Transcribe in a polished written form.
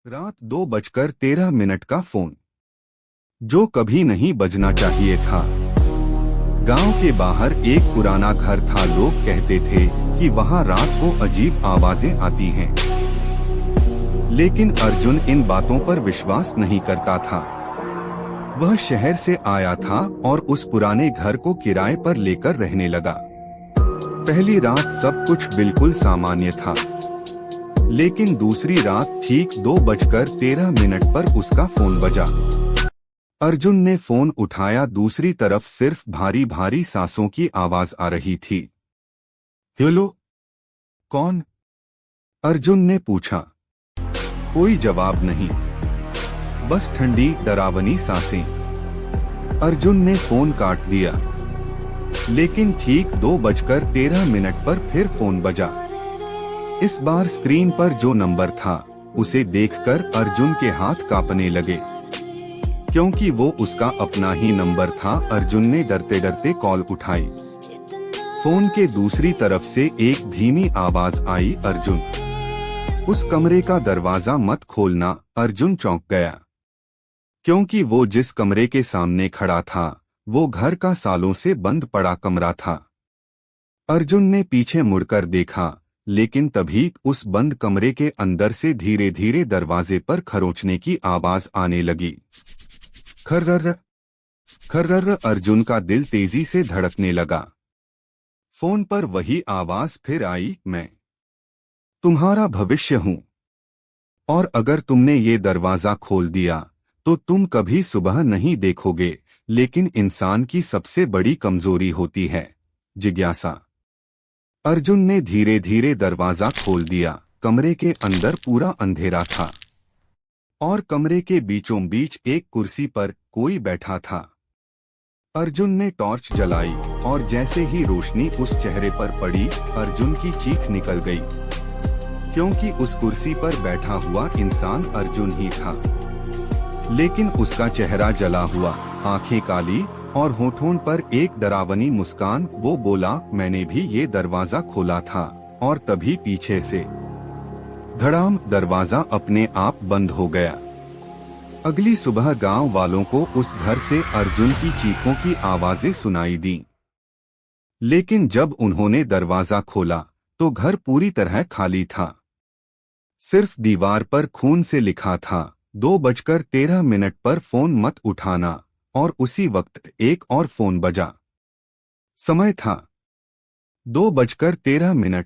रात 2:13 का फोन, जो कभी नहीं बजना चाहिए था। गांव के बाहर एक पुराना घर था। लोग कहते थे कि वहां रात को अजीब आवाजें आती हैं। लेकिन अर्जुन इन बातों पर विश्वास नहीं करता था। वह शहर से आया था और उस पुराने घर को किराए पर लेकर रहने लगा। पहली रात सब कुछ बिल्कुल सामान्य था, लेकिन दूसरी रात ठीक 2:13 पर उसका फोन बजा। अर्जुन ने फोन उठाया। दूसरी तरफ सिर्फ भारी भारी सांसों की आवाज आ रही थी। हेलो, कौन? अर्जुन ने पूछा। कोई जवाब नहीं, बस ठंडी डरावनी सांसें। अर्जुन ने फोन काट दिया, लेकिन ठीक 2:13 पर फिर फोन बजा। इस बार स्क्रीन पर जो नंबर था, उसे देखकर अर्जुन के हाथ कांपने लगे, क्योंकि वो उसका अपना ही नंबर था। अर्जुन ने डरते डरते कॉल उठाई। फोन के दूसरी तरफ से एक धीमी आवाज आई, अर्जुन, उस कमरे का दरवाजा मत खोलना। अर्जुन चौंक गया, क्योंकि वो जिस कमरे के सामने खड़ा था, वो घर का सालों से बंद पड़ा कमरा था। अर्जुन ने पीछे मुड़कर देखा, लेकिन तभी उस बंद कमरे के अंदर से धीरे धीरे दरवाजे पर खरोंचने की आवाज आने लगी। खर्रर्र खर्रर्र। अर्जुन का दिल तेजी से धड़कने लगा। फोन पर वही आवाज फिर आई, मैं तुम्हारा भविष्य हूं, और अगर तुमने ये दरवाजा खोल दिया तो तुम कभी सुबह नहीं देखोगे। लेकिन इंसान की सबसे बड़ी कमजोरी होती है जिज्ञासा। अर्जुन ने धीरे धीरे दरवाजा खोल दिया। कमरे के अंदर पूरा अंधेरा था, और कमरे के बीचों बीच एक कुर्सी पर कोई बैठा था। अर्जुन ने टॉर्च जलाई, और जैसे ही रोशनी उस चेहरे पर पड़ी, अर्जुन की चीख निकल गई, क्योंकि उस कुर्सी पर बैठा हुआ इंसान अर्जुन ही था। लेकिन उसका चेहरा जला हुआ, आंखें काली और होठों पर एक डरावनी मुस्कान। वो बोला, मैंने भी ये दरवाजा खोला था। और तभी पीछे से धड़ाम, दरवाजा अपने आप बंद हो गया। अगली सुबह गांव वालों को उस घर से अर्जुन की चीखों की आवाजें सुनाई दी। लेकिन जब उन्होंने दरवाजा खोला तो घर पूरी तरह खाली था। सिर्फ दीवार पर खून से लिखा था, 2:13 पर फोन मत उठाना। और उसी वक्त एक और फोन बजा। समय था 2:13।